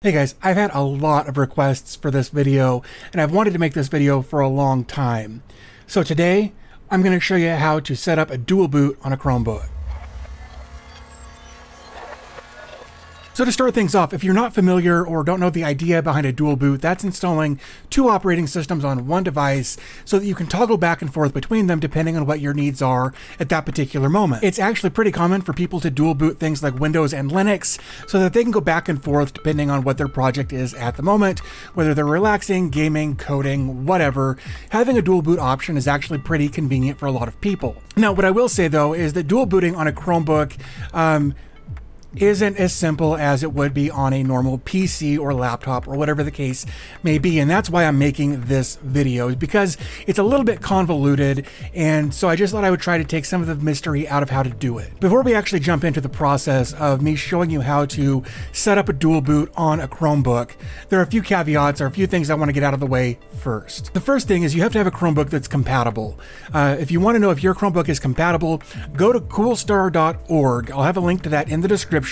Hey guys, I've had a lot of requests for this video, and I've wanted to make this video for a long time. So today, I'm going to show you how to set up a dual boot on a Chromebook. So to start things off, if you're not familiar or don't know the idea behind a dual boot, that's installing two operating systems on one device so that you can toggle back and forth between them depending on what your needs are at that particular moment. It's actually pretty common for people to dual boot things like Windows and Linux so that they can go back and forth depending on what their project is at the moment, whether they're relaxing, gaming, coding, whatever. Having a dual boot option is actually pretty convenient for a lot of people. Now, what I will say though is that dual booting on a Chromebook isn't as simple as it would be on a normal PC or laptop or whatever the case may be. And that's why I'm making this video, because it's a little bit convoluted. And so I just thought I would try to take some of the mystery out of how to do it. Before we actually jump into the process of me showing you how to set up a dual boot on a Chromebook, there are a few caveats or a few things I want to get out of the way first. The first thing is you have to have a Chromebook that's compatible. If you want to know if your Chromebook is compatible, go to coolstar.org. I'll have a link to that in the description,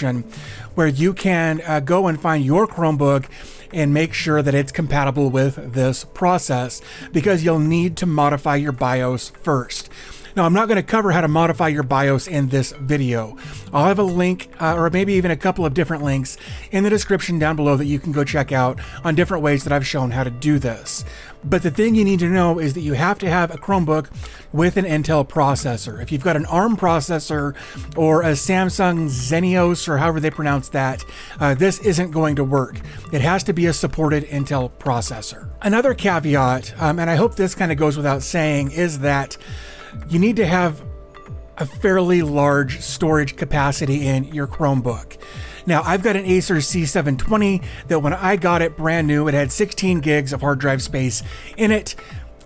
where you can go and find your Chromebook and make sure that it's compatible with this process, because you'll need to modify your BIOS first. Now, I'm not going to cover how to modify your BIOS in this video. I'll have a link, or maybe even a couple of different links in the description down below that you can go check out on different ways that I've shown how to do this. But the thing you need to know is that you have to have a Chromebook with an Intel processor. If you've got an ARM processor or a Samsung Xenyos, or however they pronounce that, this isn't going to work. It has to be a supported Intel processor. Another caveat, and I hope this kind of goes without saying, is that you need to have a fairly large storage capacity in your Chromebook. Now, I've got an Acer C720 that when I got it brand new, it had 16 gigs of hard drive space in it,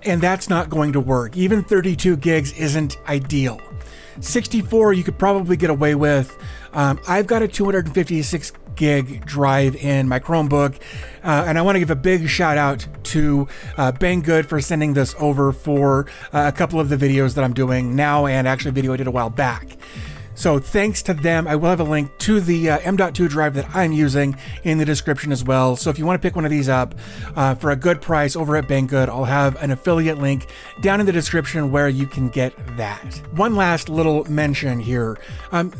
and that's not going to work. Even 32 gigs isn't ideal. 64 you could probably get away with. I've got a 256 gig drive in my Chromebook, and I want to give a big shout out to Banggood for sending this over for a couple of the videos that I'm doing now, and actually a video I did a while back. So thanks to them. I will have a link to the M.2 drive that I'm using in the description as well. So if you want to pick one of these up for a good price over at Banggood, I'll have an affiliate link down in the description where you can get that. One last little mention here.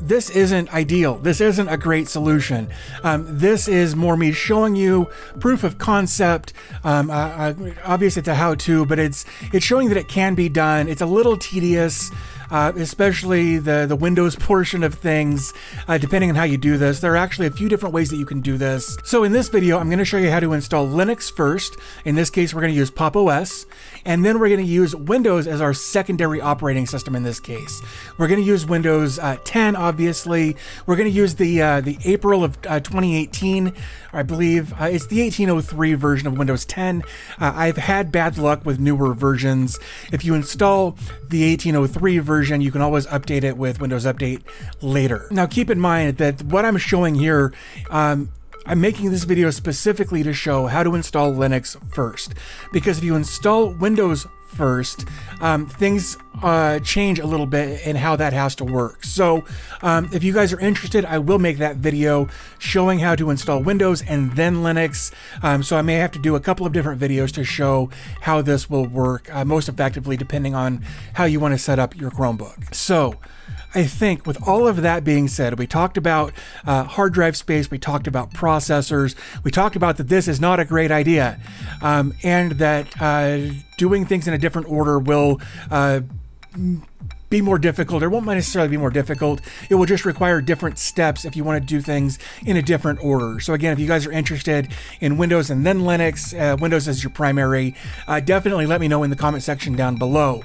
This isn't ideal. This isn't a great solution. This is more me showing you proof of concept. Obviously it's a how-to, but it's showing that it can be done. It's a little tedious. Especially the Windows portion of things, depending on how you do this. There are actually a few different ways that you can do this. So in this video, I'm going to show you how to install Linux first. In this case, we're going to use Pop! OS, and then we're going to use Windows as our secondary operating system in this case. We're going to use Windows 10, obviously. We're going to use the April of 2018, I believe. It's the 1803 version of Windows 10. I've had bad luck with newer versions. If you install the 1803 version, you can always update it with Windows Update later. Now keep in mind that what I'm showing here, I'm making this video specifically to show how to install Linux first, because if you install Windows first, things change a little bit in how that has to work. So if you guys are interested, I will make that video showing how to install Windows and then Linux. So I may have to do a couple of different videos to show how this will work most effectively, depending on how you want to set up your Chromebook. So I think with all of that being said, we talked about hard drive space, we talked about processors, we talked about that this is not a great idea, and that doing things in a different order will be more difficult, or won't necessarily be more difficult. It will just require different steps if you want to do things in a different order. So again, if you guys are interested in Windows and then Linux, Windows as your primary, definitely let me know in the comment section down below.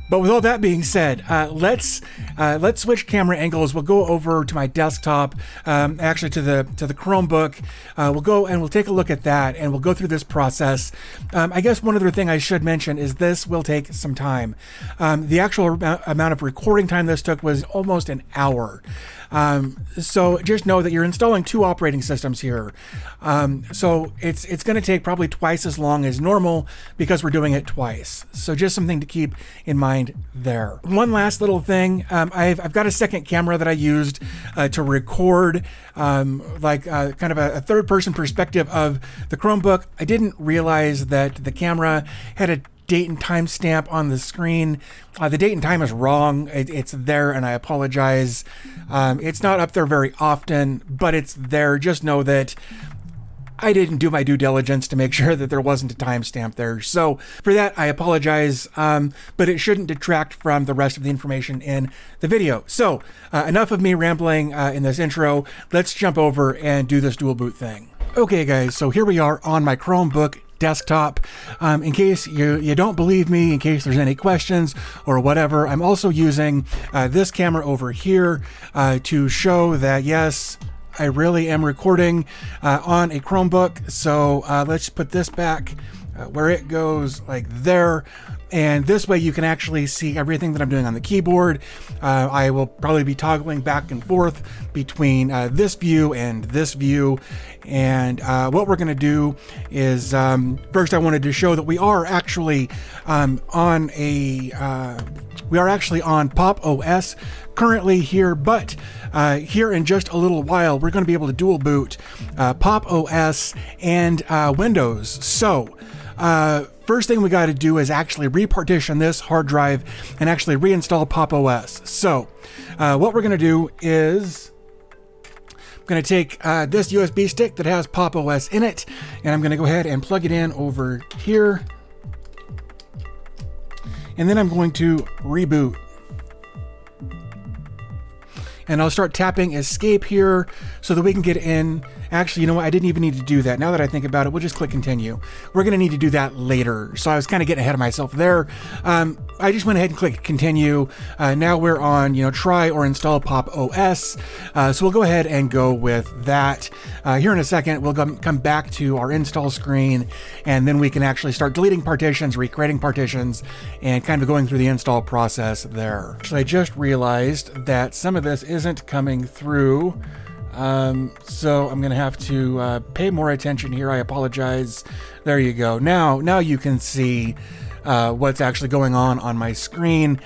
But with all that being said, let's switch camera angles. We'll go over to my desktop, actually to the Chromebook. We'll go and we'll take a look at that, and we'll go through this process. I guess one other thing I should mention is this will take some time. The actual amount of recording time this took was almost an hour. So just know that you're installing two operating systems here. So it's going to take probably twice as long as normal because we're doing it twice. So just something to keep in mind there. One last little thing, I've got a second camera that I used to record kind of a third-person perspective of the Chromebook. I didn't realize that the camera had a date and time stamp on the screen. The date and time is wrong. It's there, and I apologize. It's not up there very often, but it's there. Just know that I didn't do my due diligence to make sure that there wasn't a timestamp there. So for that, I apologize, but it shouldn't detract from the rest of the information in the video. So enough of me rambling in this intro. Let's jump over and do this dual boot thing. Okay, guys, so here we are on my Chromebook desktop. In case you don't believe me, in case there's any questions or whatever, I'm also using this camera over here to show that, yes, I really am recording on a Chromebook. So let's put this back where it goes, like there. And this way you can actually see everything that I'm doing on the keyboard. I will probably be toggling back and forth between this view and this view. And what we're going to do is, first I wanted to show that we are actually on Pop! OS currently here, but here in just a little while we're going to be able to dual boot Pop! OS and Windows. So first thing we got to do is actually repartition this hard drive and actually reinstall Pop! OS. So what we're going to do is I'm going to take this USB stick that has Pop! OS in it, and I'm going to go ahead and plug it in over here. And then I'm going to reboot. And I'll start tapping escape here so that we can get in. Actually, you know what? I didn't even need to do that. Now that I think about it, we'll just click continue. We're going to need to do that later. So I was kind of getting ahead of myself there. I just went ahead and clicked continue. Now we're on, try or install Pop! OS. So we'll go ahead and go with that. Here in a second, we'll come back to our install screen, and then we can actually start deleting partitions, recreating partitions, and kind of going through the install process there. Actually, I just realized that some of this isn't coming through. So I'm gonna have to pay more attention here. I apologize. There you go. Now you can see what's actually going on my screen.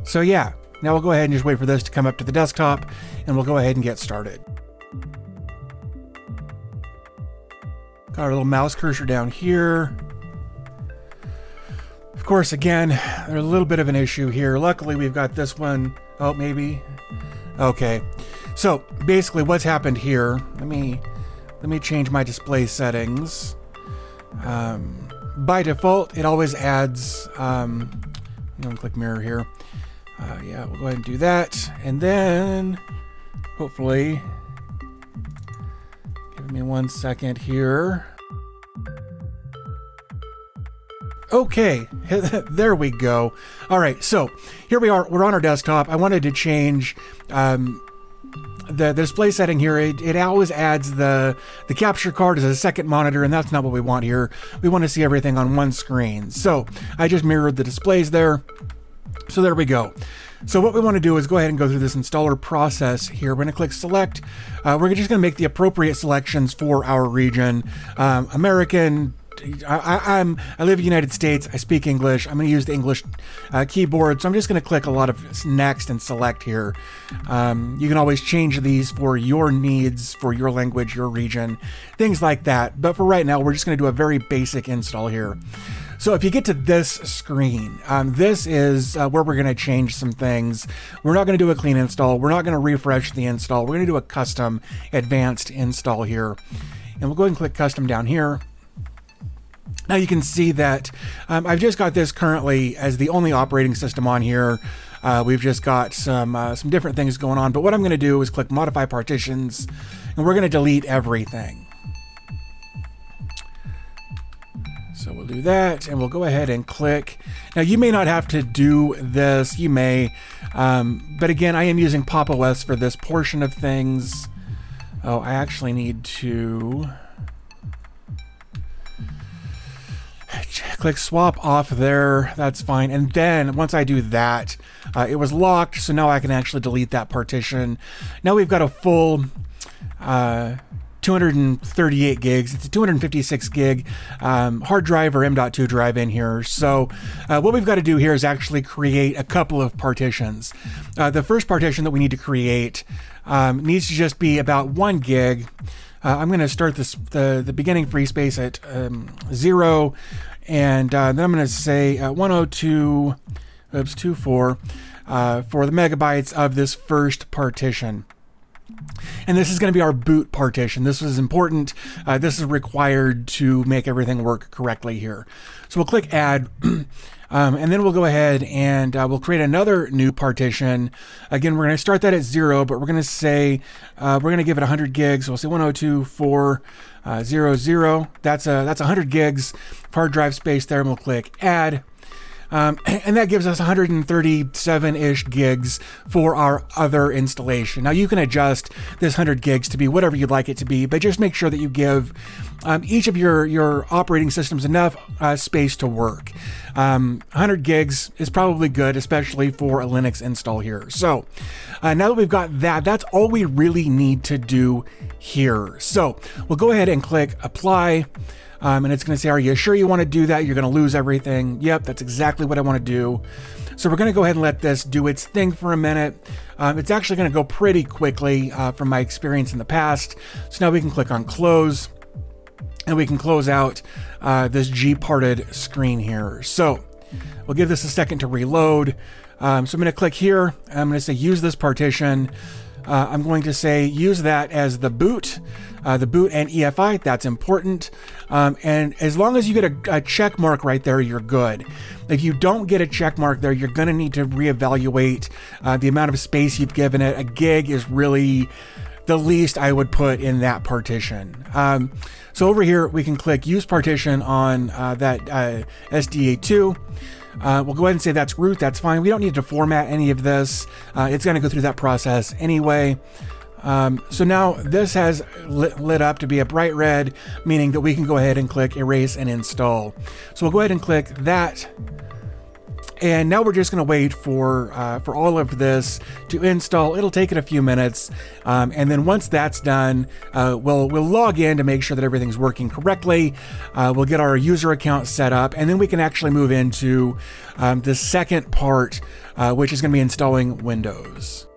So yeah, now we'll go ahead and just wait for this to come up to the desktop, and we'll go ahead and get started. Got our little mouse cursor down here. Of course, again, there's a little bit of an issue here. Luckily, we've got this one. Oh, maybe. Okay. So basically what's happened here, let me change my display settings. By default, it always adds, I'm going to click mirror here. Yeah, we'll go ahead and do that. And then hopefully, give me 1 second here. Okay, there we go. All right, so here we are. We're on our desktop. I wanted to change the display setting here. It always adds the capture card as a second monitor, and that's not what we want here. We want to see everything on one screen. So I just mirrored the displays there. So there we go. So what we want to do is go ahead and go through this installer process here. We're going to click select. We're just going to make the appropriate selections for our region. American. I live in the United States. I speak English. I'm going to use the English keyboard. So I'm just going to click a lot of next and select here. You can always change these for your needs, for your language, your region, things like that. But for right now, we're just going to do a very basic install here. So if you get to this screen, this is where we're going to change some things. We're not going to do a clean install. We're not going to refresh the install. We're going to do a custom advanced install here. And we'll go ahead and click custom down here. Now you can see that I've just got this currently as the only operating system on here. We've just got some different things going on, but what I'm going to do is click modify partitions, and we're going to delete everything. So we'll do that, and we'll go ahead and click. Now you may not have to do this, you may, but again, I am using Pop! OS for this portion of things. Oh, I actually need to click swap off there. That's fine. And then once I do that, it was locked, so now I can actually delete that partition. Now we've got a full 238 gigs. It's a 256 gig hard drive or M.2 drive in here. So what we've got to do here is actually create a couple of partitions. The first partition that we need to create needs to just be about 1 gig. I'm going to start the beginning free space at 0, and then I'm going to say 102.24 for the megabytes of this first partition. And this is going to be our boot partition. This is important. This is required to make everything work correctly here. So we'll click add. And then we'll go ahead and we'll create another new partition. Again, we're going to start that at 0, but we're going to say, we're going to give it 100 gigs. So we'll say 102.4.0.0. That's 100 gigs of hard drive space there, and we'll click add. And that gives us 137-ish gigs for our other installation. Now you can adjust this 100 gigs to be whatever you'd like it to be, but just make sure that you give each of your operating systems enough space to work. 100 gigs is probably good, especially for a Linux install here. So now that we've got that, that's all we really need to do here. So we'll go ahead and click apply. And it's going to say, are you sure you want to do that? You're going to lose everything. Yep, that's exactly what I want to do. So we're going to go ahead and let this do its thing for a minute. It's actually going to go pretty quickly from my experience in the past. So now we can click on close, and we can close out this G-parted screen here. So we'll give this a second to reload. So I'm going to click here. I'm going to say use this partition. I'm going to say use that as the boot and EFI. That's important. And as long as you get a check mark right there, you're good. If you don't get a check mark there, you're going to need to reevaluate the amount of space you've given it. A gig is really the least I would put in that partition. So over here, we can click use partition on that SDA2. We'll go ahead and say that's root. That's fine. We don't need to format any of this. It's going to go through that process anyway. So now this has lit up to be a bright red, meaning that we can go ahead and click erase and install. So we'll go ahead and click that. And now we're just going to wait for all of this to install. It'll take it a few minutes. And then once that's done, we'll log in to make sure that everything's working correctly. We'll get our user account set up, and then we can actually move into the second part, which is going to be installing Windows.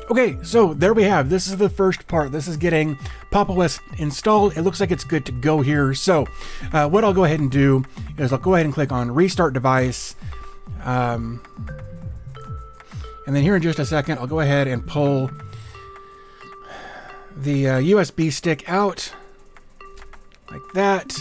Okay, so there we have. This is the first part. This is getting Pop! OS installed. It looks like it's good to go here. So what I'll go ahead and do is I'll go ahead and click on Restart Device. And then here in just a second, I'll go ahead and pull the USB stick out like that.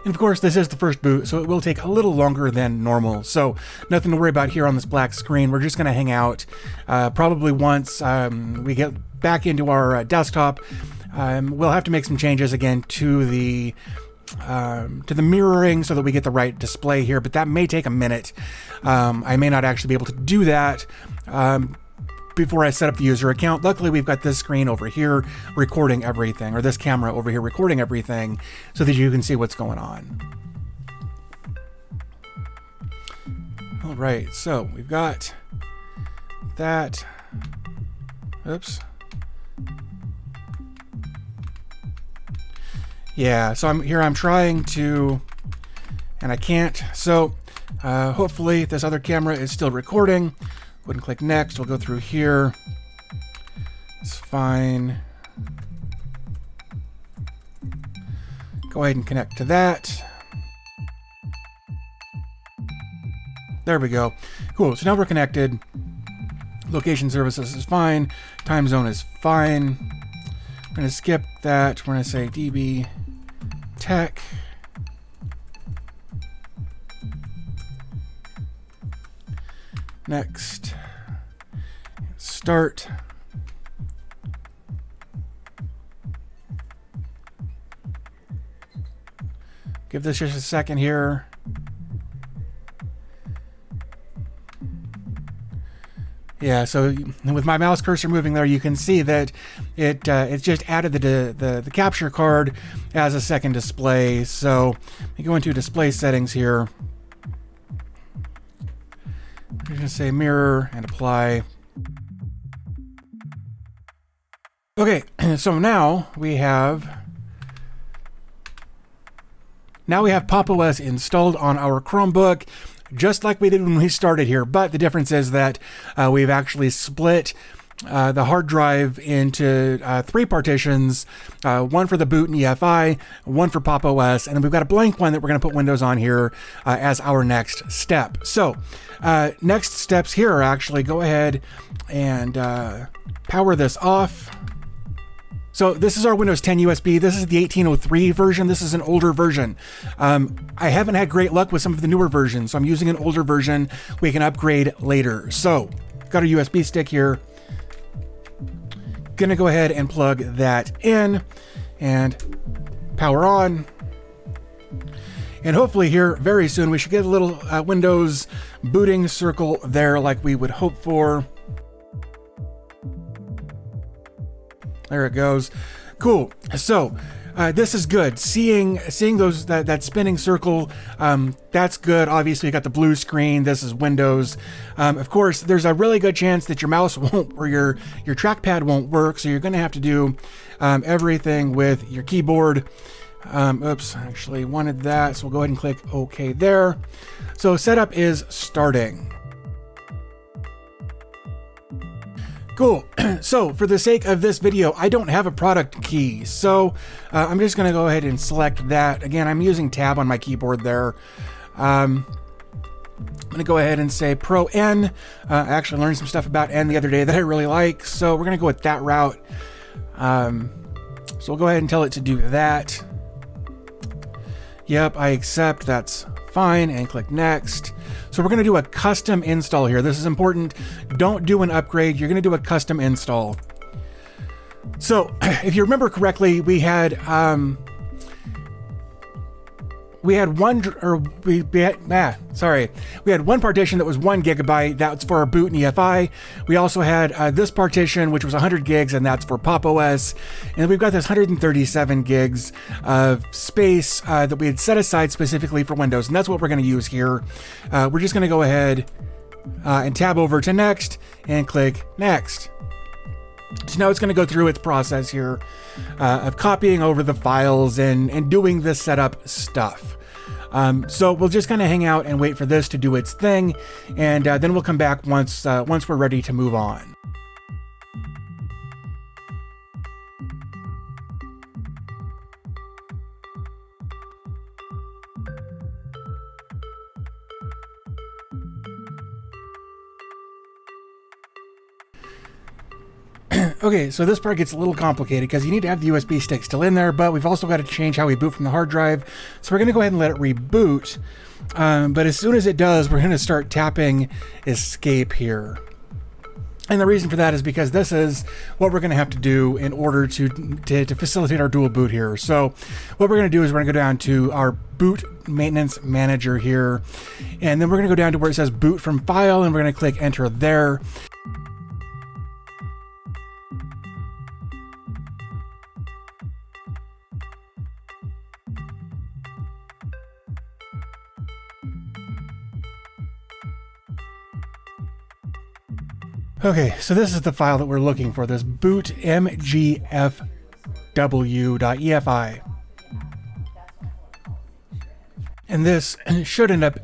And of course, this is the first boot, so it will take a little longer than normal. So nothing to worry about here on this black screen. We're just going to hang out. Probably once we get back into our desktop, we'll have to make some changes again to the mirroring so that we get the right display here, but that may take a minute. I may not actually be able to do that before I set up the user account. Luckily, we've got this screen over here recording everything, or this camera over here recording everything, so that you can see what's going on. All right, so we've got that. Oops. Yeah, so I'm trying to, and I can't. So hopefully this other camera is still recording. Go ahead and click next. We'll go through here. It's fine. Go ahead and connect to that. There we go. Cool. So now we're connected. Location services is fine. Time zone is fine. We're going to skip that. We're going to say DB Tech. Next. Start. Give this just a second here. Yeah, so with my mouse cursor moving there, you can see that it's just added the capture card as a second display. So you go into display settings here. You're going to say mirror and apply. Okay, so now we have Pop! OS installed on our Chromebook, just like we did when we started here. But the difference is that we've actually split the hard drive into 3 partitions, one for the boot and EFI, one for Pop! OS, and then we've got a blank one that we're going to put Windows on here as our next step. So next steps here are actually go ahead and power this off. So this is our Windows 10 USB. This is the 1803 version. This is an older version. I haven't had great luck with some of the newer versions, so I'm using an older version. We can upgrade later. So got a USB stick here. Gonna go ahead and plug that in and power on. And hopefully here very soon we should get a little Windows booting circle there like we would hope for. There it goes. Cool. So this is good. Seeing those that spinning circle, that's good. Obviously, you got the blue screen. This is Windows. Of course, there's a really good chance that your mouse won't or your trackpad won't work. So you're going to have to do everything with your keyboard. Oops, actually wanted that. So we'll go ahead and click OK there. So setup is starting. Cool. So for the sake of this video, I don't have a product key. So I'm just going to go ahead and select that. Again, I'm using tab on my keyboard there. I'm going to go ahead and say Pro N. I actually learned some stuff about N the other day that I really like. So we're going to go with that route. So we'll go ahead and tell it to do that. Yep, I accept. That's fine. And click next. So we're going to do a custom install here. This is important. Don't do an upgrade. You're going to do a custom install. So if you remember correctly, we had one partition that was 1 gigabyte. That's for our boot and EFI. We also had this partition, which was 100 gigs, and that's for Pop! OS. And then we've got this 137 gigs of space that we had set aside specifically for Windows, and that's what we're going to use here. We're just going to go ahead and tab over to next and click next. So now it's going to go through its process here of copying over the files and doing the setup stuff. So we'll just kind of hang out and wait for this to do its thing, and then we'll come back once we're ready to move on. Okay, so this part gets a little complicated because you need to have the USB stick still in there, but we've also got to change how we boot from the hard drive. So we're going to go ahead and let it reboot. But as soon as it does, we're going to start tapping escape here. And the reason for that is because this is what we're going to have to do in order to facilitate our dual boot here. So what we're going to do is we're going to go down to our boot maintenance manager here, and then we're going to go down to where it says boot from file, and we're going to click enter there. Okay, so this is the file that we're looking for, this boot mgfw.efi. And this should end up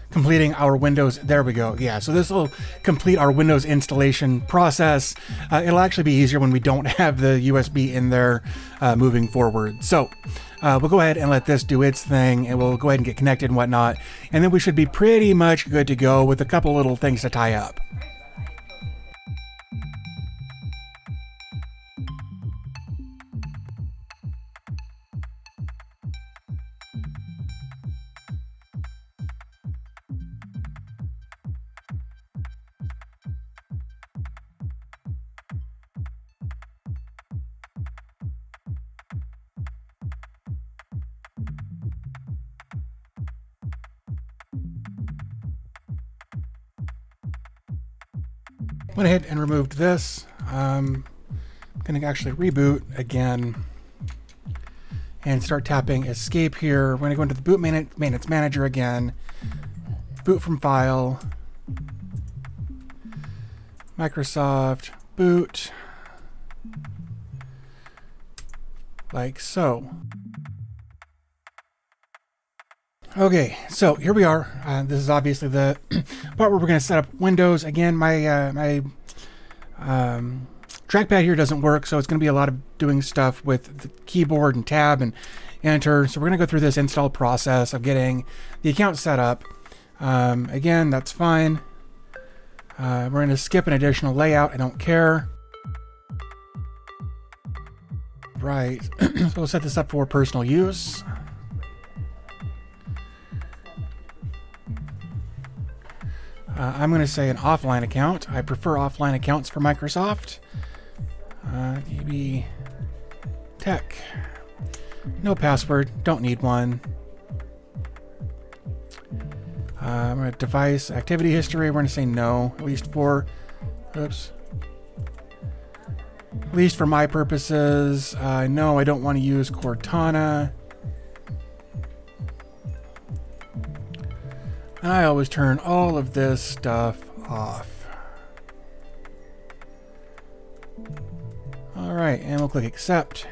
completing our Windows. There we go. Yeah, so this will complete our Windows installation process. It'll actually be easier when we don't have the USB in there moving forward. So we'll go ahead and let this do its thing, and we'll go ahead and get connected and whatnot. And then we should be pretty much good to go with a couple little things to tie up. Went ahead and removed this. I'm going to actually reboot again and start tapping escape here. We're going to go into the boot maintenance manager again. Boot from file. Microsoft boot. Like so. Okay, so here we are. This is obviously the part where we're going to set up Windows. Again, my trackpad here doesn't work, so it's going to be a lot of doing stuff with the keyboard and tab and enter. So we're going to go through this install process of getting the account set up. Again, that's fine. We're going to skip an additional layout. I don't care. Right, so we'll set this up for personal use. I'm going to say an offline account. I prefer offline accounts for Microsoft. DB Tech. No password. Don't need one. I'm going to device activity history. We're going to say no. At least for... Oops. At least for my purposes. No, I don't want to use Cortana. And I always turn all of this stuff off. All right, and we'll click accept.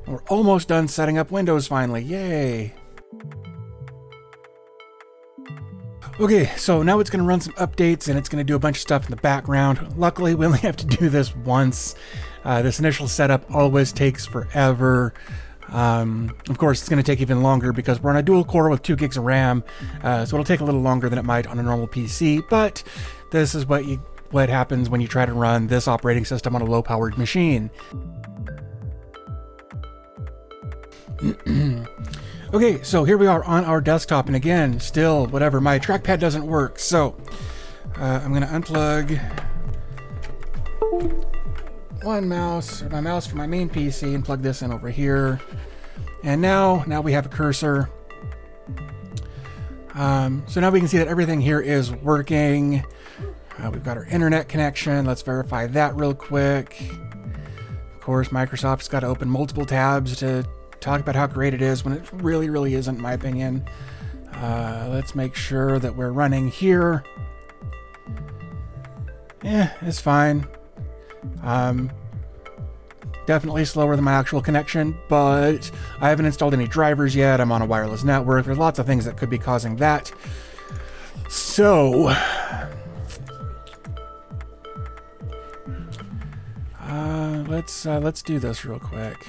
We're almost done setting up Windows finally. Yay! Okay, so now it's going to run some updates and it's going to do a bunch of stuff in the background. Luckily, we only have to do this once. This initial setup always takes forever. Of course, it's going to take even longer because we're on a dual core with 2 gigs of RAM, so it'll take a little longer than it might on a normal PC, but this is what happens when you try to run this operating system on a low-powered machine. Okay, so here we are on our desktop, and again, still, whatever, my trackpad doesn't work, so I'm going to unplug my mouse from my main PC and plug this in over here. And now we have a cursor. So now we can see that everything here is working. We've got our internet connection. Let's verify that real quick. Of course, Microsoft's got to open multiple tabs to talk about how great it is when it really, really isn't, in my opinion. Let's make sure that we're running here. Yeah, it's fine. Definitely slower than my actual connection, but I haven't installed any drivers yet. I'm on a wireless network. There's lots of things that could be causing that. So, let's do this real quick.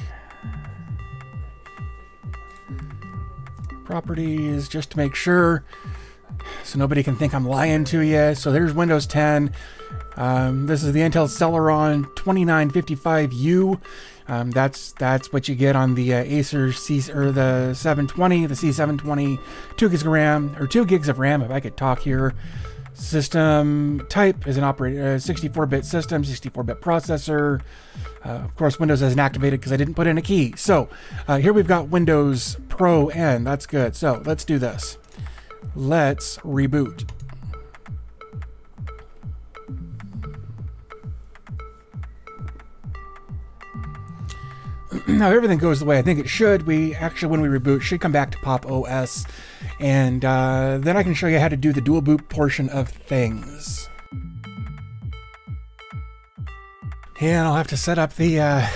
Properties, just to make sure, so nobody can think I'm lying to you. So there's Windows 10. This is the Intel Celeron 2955U. That's what you get on the Acer the 720, the C720, 2 gigs of RAM, or 2 gigs of RAM, if I could talk here. System type is an 64-bit system, 64-bit processor. Of course, Windows isn't activated because I didn't put in a key. So here we've got Windows Pro N. That's good. So let's do this. Let's reboot. Now everything goes the way I think it should. We actually, when we reboot, should come back to Pop OS, and then I can show you how to do the dual boot portion of things. And I'll have to set up the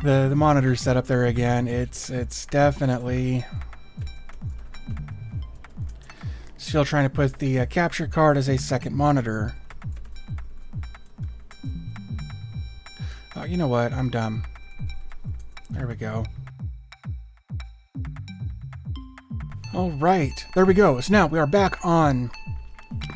the monitor setup there again. It's definitely still trying to put the capture card as a second monitor. Oh, you know what? I'm dumb. There we go. All right, there we go. So now we are back on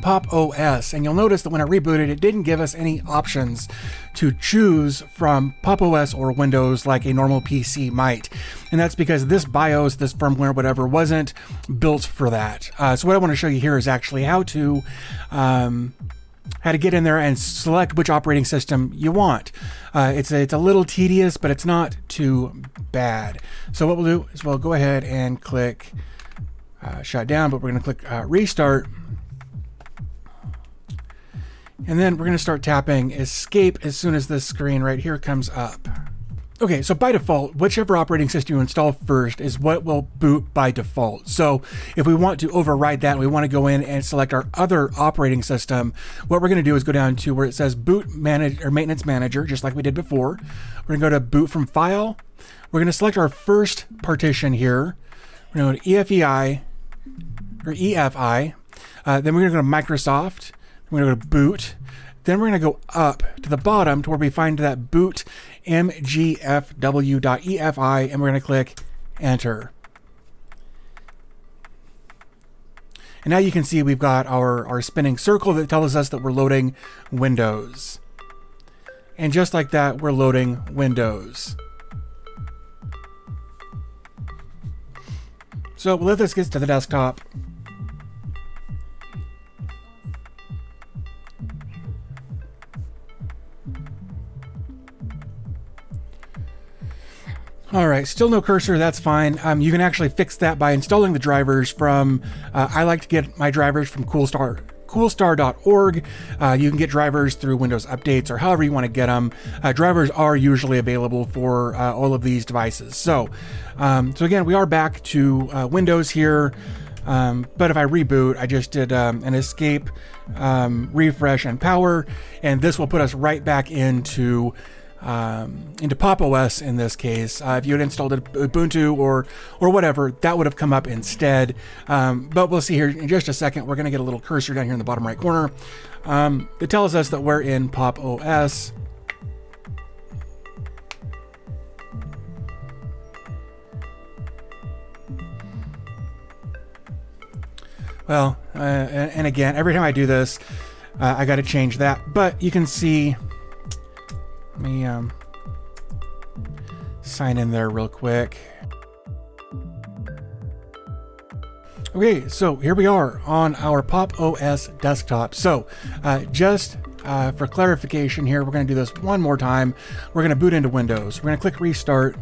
Pop OS, and you'll notice that when I rebooted, it didn't give us any options to choose from Pop OS or Windows like a normal PC might. And that's because this BIOS, this firmware, whatever, wasn't built for that. So what I want to show you here is actually how to get in there and select which operating system you want. It's a little tedious, but it's not too bad. So what we'll do is we'll go ahead and click shut down, but we're going to click restart. And then we're going to start tapping escape as soon as this screen right here comes up. Okay, so by default, whichever operating system you install first is what will boot by default. So if we want to override that, we want to go in and select our other operating system, what we're going to do is go down to where it says boot manage or maintenance manager, just like we did before. We're going to go to boot from file. We're going to select our first partition here. We're going to go to EFI, then we're going to go to Microsoft. We're going to go to boot. Then we're going to go up to the bottom to where we find that boot mgfw.efi, and we're going to click enter. And now you can see we've got our spinning circle that tells us that we're loading Windows. And just like that, we're loading Windows. So we'll let this get to the desktop. All right, still no cursor, that's fine. You can actually fix that by installing the drivers from, I like to get my drivers from coolstar.org. You can get drivers through Windows Updates or however you want to get them. Drivers are usually available for all of these devices. So again, we are back to Windows here. But if I reboot, I just did an escape, refresh, and power, and this will put us right back into Pop! OS in this case. If you had installed Ubuntu or whatever, that would have come up instead. But we'll see here in just a second. We're going to get a little cursor down here in the bottom right corner. It tells us that we're in Pop! OS. Well, and again, every time I do this, I got to change that. But you can see, let me sign in there real quick. Okay, so here we are on our Pop! OS desktop. So just for clarification here, we're going to do this one more time. We're going to boot into Windows. We're going to click restart.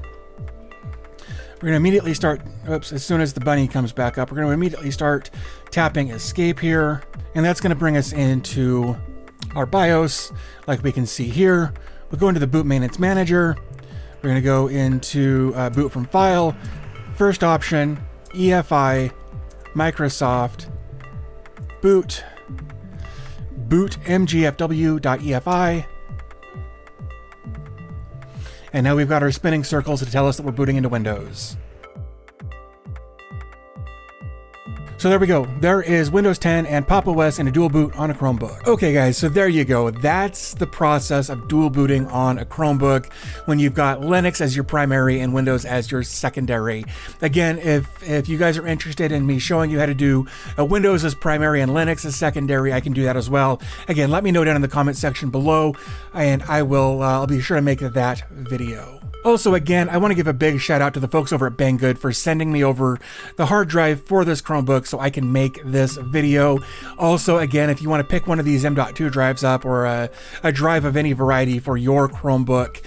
We're going to immediately start, oops, as soon as the bunny comes back up, we're going to immediately start tapping escape here. And that's going to bring us into our BIOS, like we can see here. We'll go into the boot maintenance manager. We're going to go into boot from file. First option, EFI, Microsoft, boot mgfw.efi. And now we've got our spinning circles to tell us that we're booting into Windows. So there we go. There is Windows 10 and Pop! OS in a dual boot on a Chromebook. Okay guys, so there you go. That's the process of dual booting on a Chromebook when you've got Linux as your primary and Windows as your secondary. Again, if you guys are interested in me showing you how to do Windows as primary and Linux as secondary, I can do that as well. Again, let me know down in the comment section below, and I'll be sure to make that video. Also, again, I want to give a big shout out to the folks over at Banggood for sending me over the hard drive for this Chromebook so I can make this video. Also, again, if you want to pick one of these M.2 drives up or a drive of any variety for your Chromebook,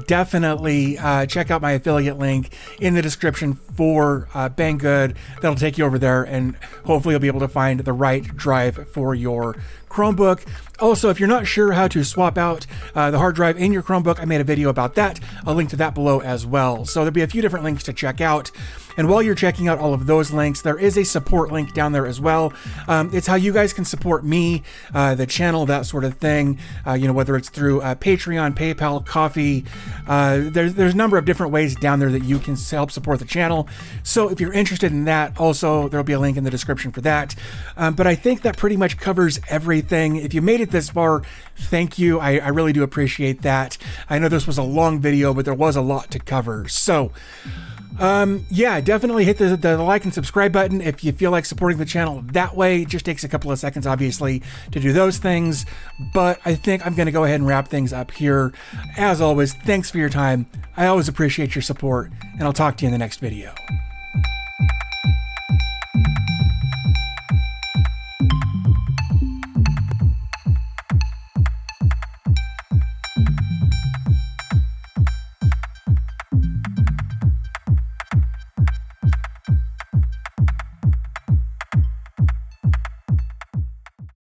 definitely check out my affiliate link in the description for Banggood. That'll take you over there, and hopefully you'll be able to find the right drive for your Chromebook. Also, if you're not sure how to swap out the hard drive in your Chromebook, I made a video about that. I'll link to that below as well. So there'll be a few different links to check out. And while you're checking out all of those links, there is a support link down there as well. It's how you guys can support me, the channel, that sort of thing. You know, whether it's through Patreon, PayPal, Coffee. There's a number of different ways down there that you can help support the channel. So if you're interested in that, also there'll be a link in the description for that. But I think that pretty much covers everything. If you made it this far, thank you. I really do appreciate that. I know this was a long video, but there was a lot to cover. So yeah, definitely hit the like and subscribe button if you feel like supporting the channel that way. It just takes a couple of seconds, obviously, to do those things. But I think I'm going to go ahead and wrap things up here. As always, thanks for your time. I always appreciate your support, and I'll talk to you in the next video.